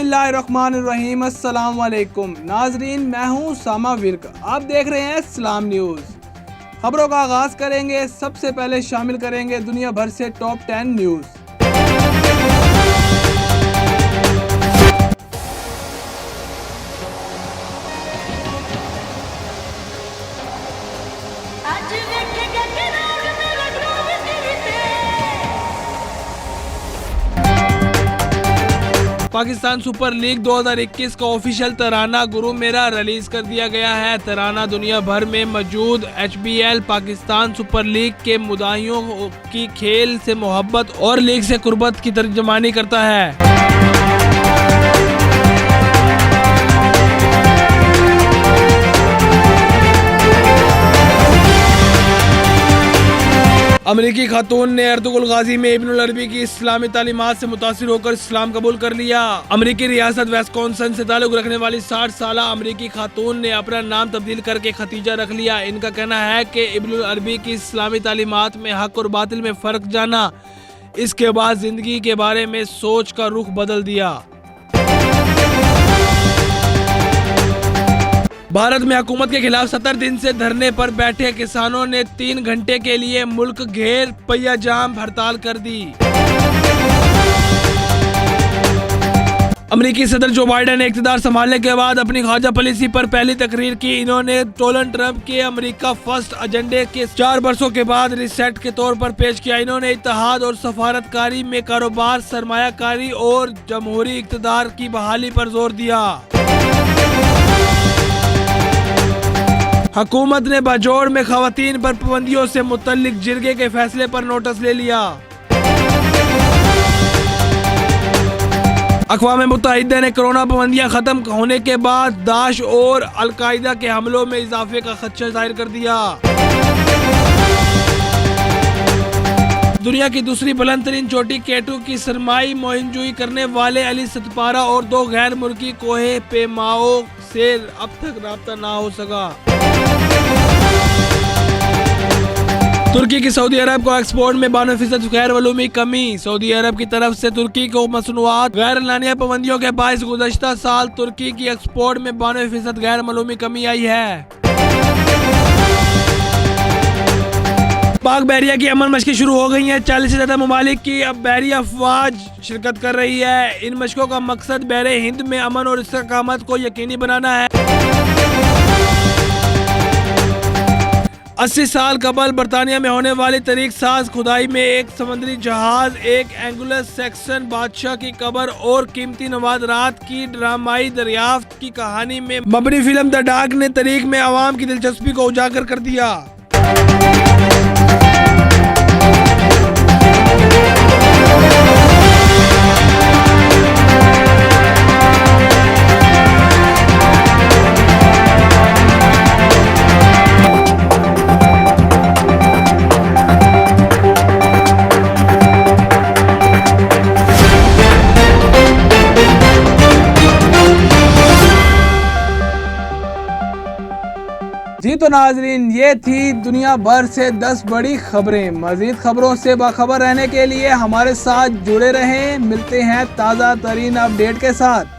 बिस्मिल्लाहिर्रहमानिर्रहीम। अस्सलाम वालेकुम नाजरीन, मैं हूँ सामा विर्क। आप देख रहे हैं इस्लाम न्यूज़। खबरों का आगाज करेंगे। सबसे पहले शामिल करेंगे दुनिया भर से top 10 news. Pakistan super league 2021 का ऑफिशियल तराना गुरु मेरा रिलीज कर दिया गया है। तराना दुनिया भर में मौजूद HBL पाकिस्तान सुपर लीग के मुदाहियों की खेल से मोहब्बत और लीग से कुर्बत की तर्जमानी करता है। अमरीकी खातून ने अर्तुगरुल गाजी में इब्नुल अरबी की इस्लामी तालीमात से मुतासिर होकर इस्लाम कबूल कर लिया। अमरीकी रियासत विस्कॉन्सिन से ताल्लुक रखने वाली 60 साला अमरीकी खातून ने अपना नाम तब्दील करके खतीजा रख लिया। इनका कहना है कि इब्नुल अरबी की इस्लामी तालीमात में हक और बातिल में फ़र्क जाना, इसके बाद ज़िंदगी के बारे में सोच का रुख बदल दिया। भारत में हुकूमत के खिलाफ 70 दिन से धरने पर बैठे किसानों ने 3 घंटे के लिए मुल्क घेर पहिया जाम हड़ताल कर दी। अमरीकी सदर जो बाइडेन ने इक़्तिदार संभालने के बाद अपनी ख्वाजा पॉलिसी पर पहली तकरीर की। इन्होंने डोनाल्ड ट्रंप के अमेरिका फर्स्ट एजेंडे के 4 बरसों के बाद रिसेट के तौर पर पेश किया। इन्होंने इत्तेहाद और सफारतकारी में कारोबार, सरमायाकारी और जमहूरी इक़्तिदार की बहाली पर जोर दिया। हुकूमत ने बाजोड़ में खवातीन पर पाबंदियों से मुतल्लिक जिरगे के फैसले पर नोटिस ले लिया। अक़वाम मुत्तहिदा ने कोरोना पाबंदियां खत्म होने के बाद दाश और अल-कायदा के हमलों में इजाफे का खदशा जाहिर कर दिया। दुनिया की दूसरी बुलंद तरीन चोटी K2 की सरमाई मोहिंजुई करने वाले अली सतपारा और 2 गैर मुल्की कोहे पेमाओं से अब तक राब्ता ना हो सका। तुर्की की सऊदी अरब को एक्सपोर्ट में 92% गैर मलूमी कमी। सऊदी अरब की तरफ से तुर्की को मसनूआत गैर एलानिया पाबंदियों के बायस गुज़श्ता साल तुर्की की एक्सपोर्ट में 92% गैर मलूमी कमी आई है। पाक बहरिया की अमन मशकें शुरू हो गई हैं। 40 से ज्यादा ममालिक की अब बहरिया अफवाज शिरकत कर रही है। इन मशकों का मकसद बहरे हिंद में अमन और इस्तेकामत को यकीनी बनाना है। 80 साल कबल बरतानिया में होने वाली तरीक साज खुदाई में एक समुद्री जहाज, एक एंगुलर सेक्शन, बादशाह की कब्र और कीमती नवादरात की ड्रामाई दरियाफ्त की कहानी में मबनी फिल्म द डार्क ने तरीक में आवाम की दिलचस्पी को उजागर कर दिया। जी तो नाजरीन, ये थी दुनिया भर से 10 बड़ी खबरें। मजीद खबरों से बाखबर रहने के लिए हमारे साथ जुड़े रहें। मिलते हैं ताज़ा तरीन अपडेट के साथ।